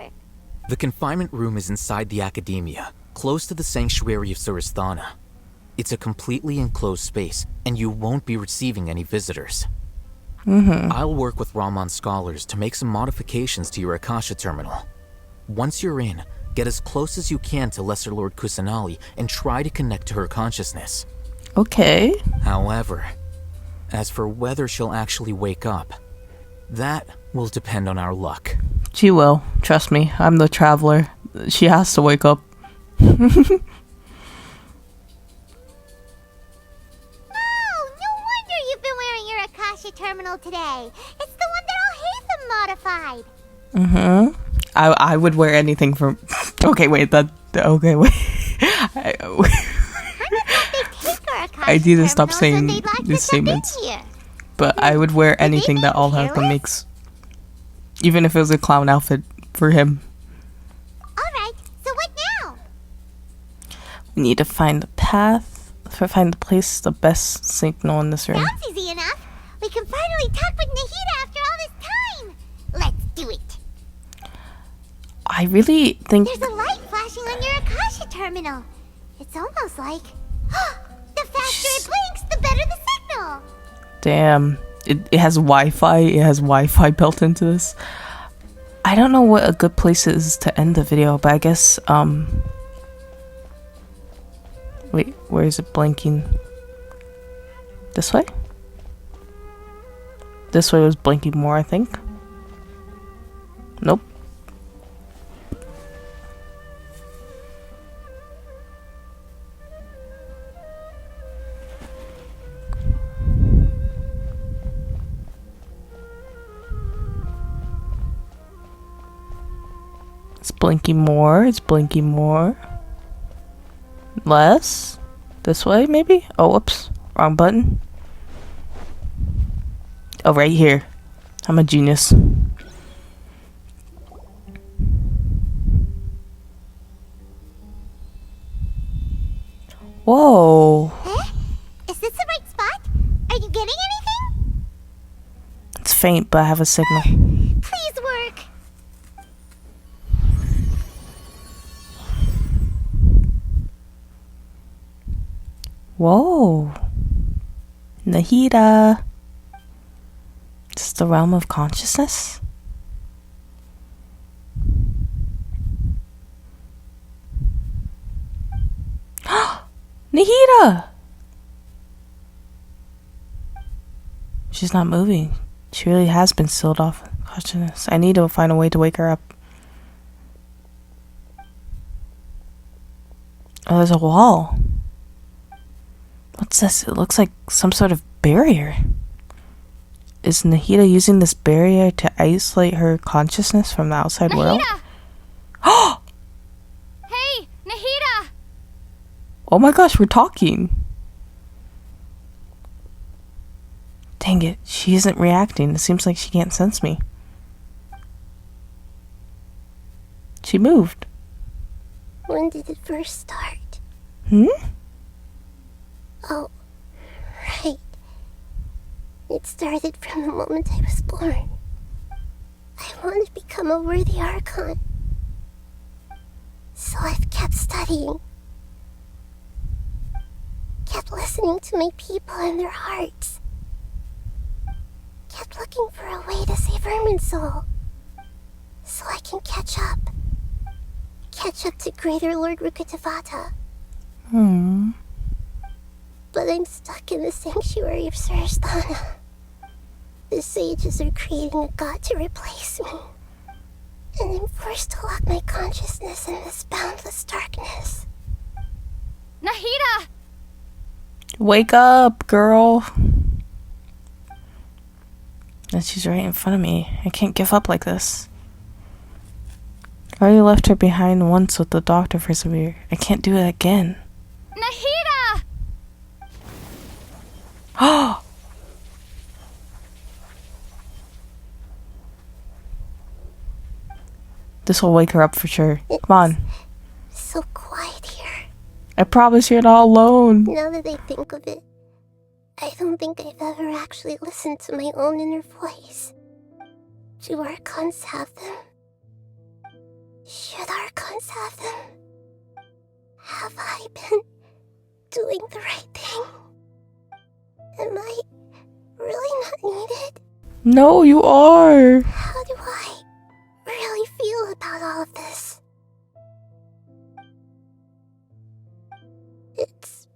The confinement room is inside the Academia, close to the sanctuary of Surasthana. It's a completely enclosed space, and you won't be receiving any visitors. I'll work with Ramon's scholars to make some modifications to your Akasha terminal. Once you're in, get as close as you can to Lesser Lord Kusanali and try to connect to her consciousness. Okay. However, as for whether she'll actually wake up, that will depend on our luck. She will. Trust me. I'm the Traveler. She has to wake up. Terminal today. It's the one that Al Hatham modified. I would wear anything from. Okay, wait. Okay, wait. I need to stop saying these statements. But I would wear anything that Al Hatham makes, even if it was a clown outfit for him. All right. So what now? We need to find the path. Find the place, the best signal in this room. That's easy enough. We can finally talk with Nahida after all this time. Let's do it. I really think there's a light flashing on your Akasha terminal. It's almost like the faster it blinks, the better the signal. Damn, it has Wi-Fi. It has Wi-Fi built into this. I don't know what a good place is to end the video, but I guess wait, where is it blinking? This way? This way was blinking more, I think. Nope. It's blinking more. It's blinking more. Less. This way, maybe? Oh, whoops. Wrong button. Oh, right here. I'm a genius. Whoa. Is this the right spot? Are you getting anything? It's faint, but I have a signal. Please work. Whoa. Nahida. Is this the realm of consciousness? Nahida! She's not moving. She really has been sealed off consciousness. I need to find a way to wake her up. Oh, there's a wall. What's this? It looks like some sort of barrier. Is Nahida using this barrier to isolate her consciousness from the outside world? Oh! Hey, Nahida! Oh my gosh, we're talking. Dang it, she isn't reacting. It seems like she can't sense me. She moved. When did it first start? Oh, right. It started from the moment I was born. I wanted to become a worthy Archon. So I've kept studying. Kept listening to my people and their hearts. Kept looking for a way to save Irminsul. So I can catch up. Catch up to Greater Lord Rukkhadevata. But I'm stuck in the sanctuary of Surasthana. The sages are creating a god to replace me. And I'm forced to lock my consciousness in this boundless darkness. Nahida! Wake up, girl. And she's right in front of me. I can't give up like this. I already left her behind once with the doctor for severe. I can't do it again. Nahida! Oh! This will wake her up for sure. Come on. So quiet here. I promise you're not alone. Now that I think of it, I don't think I've ever actually listened to my own inner voice. Do Archons have them? Should Archons have them? Have I been doing the right thing? Am I really not needed? No, you are. How do I really feel about all of this? It's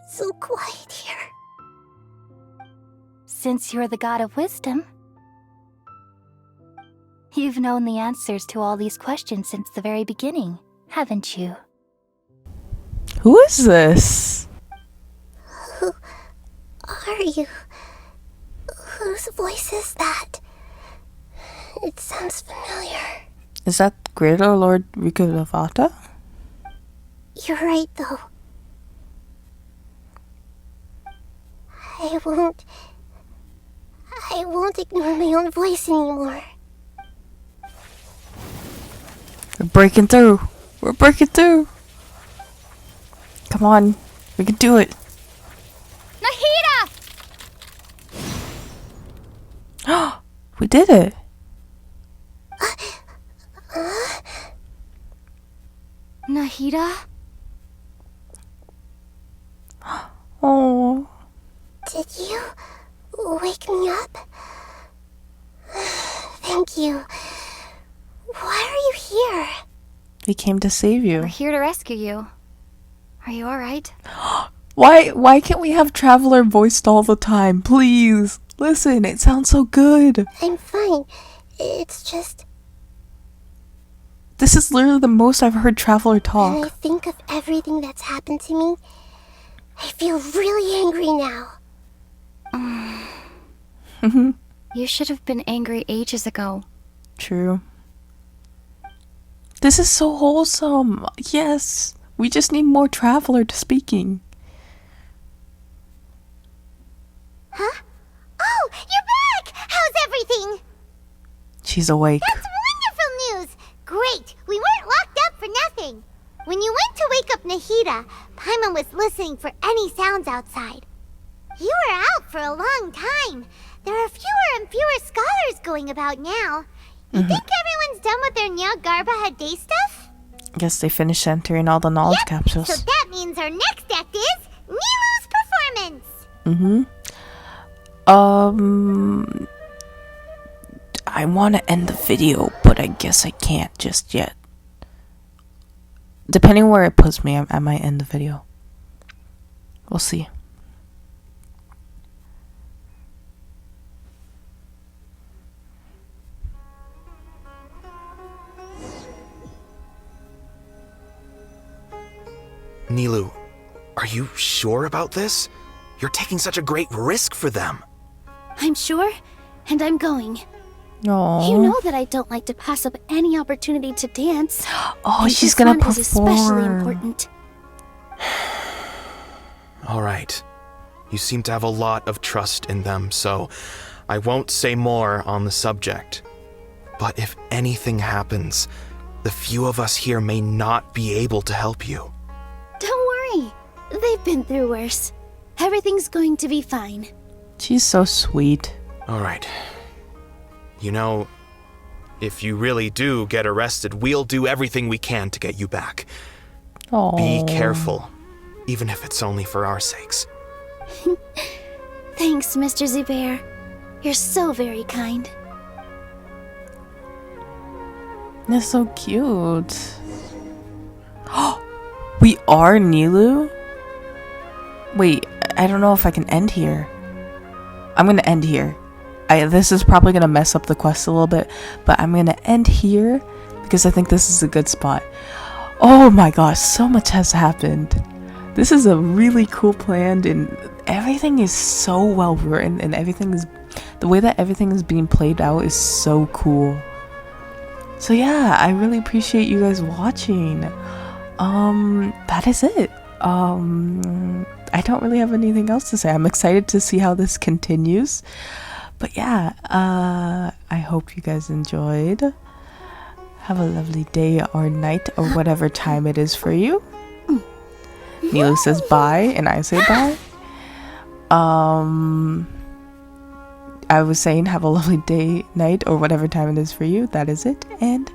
so quiet here. Since you're the god of wisdom, you've known the answers to all these questions since the very beginning, haven't you? Who is this? Who are you? Whose voice is that? It sounds familiar. Is that Greater Lord Rukkhadevata? You're right, though. I won't ignore my own voice anymore. We're breaking through. We're breaking through. Come on. We can do it. Nahida! We did it. Nahida? Oh. Did you wake me up? Thank you. Why are you here? We came to save you. We're here to rescue you. Are you alright? Why can't we have Traveler voiced all the time? Please. Listen, it sounds so good. I'm fine. It's just... This is literally the most I've heard Traveler when I talk. think of everything that's happened to me, I feel really angry now. You should have been angry ages ago. True. This is so wholesome. Yes. We just need more Traveler to speaking. Huh? Oh, you're back! How's everything? She's awake. That's wonderful news! Great! We weren't locked up for nothing. When you went to wake up Nahida, Paimon was listening for any sounds outside. You were out for a long time. There are fewer and fewer scholars going about now. You think everyone's done with their Nyagarbha day stuff? Guess they finished entering all the knowledge capsules. So that means our next act is Nilu's performance. I want to end the video, but I guess I can't just yet. Depending where it puts me, I might end the video. We'll see. Nilu, are you sure about this? You're taking such a great risk for them. I'm sure, and I'm going. Aww. You know that I don't like to pass up any opportunity to dance. Oh, and she's this gonna one perform. is especially important. All right. You seem to have a lot of trust in them, so I won't say more on the subject. But if anything happens, the few of us here may not be able to help you. Don't worry. They've been through worse. Everything's going to be fine. She's so sweet. Alright. You know, if you really do get arrested, we'll do everything we can to get you back. Aww. Be careful, even if it's only for our sakes. Thanks, Mr. Zubair. You're so very kind. They're so cute. We are Nilu? Wait, I don't know if I can end here. I'm gonna end here. This is probably gonna mess up the quest a little bit, but I'm gonna end here because I think this is a good spot. Oh my gosh, so much has happened. This is a really cool plan, and everything is so well written, and the way that everything is being played out is so cool. So yeah, I really appreciate you guys watching. That is it. I don't really have anything else to say. I'm excited to see how this continues. But yeah, I hope you guys enjoyed. Have a lovely day or night or whatever time it is for you. Nilu says bye and I say bye. I was saying have a lovely day, night or whatever time it is for you. That is it. And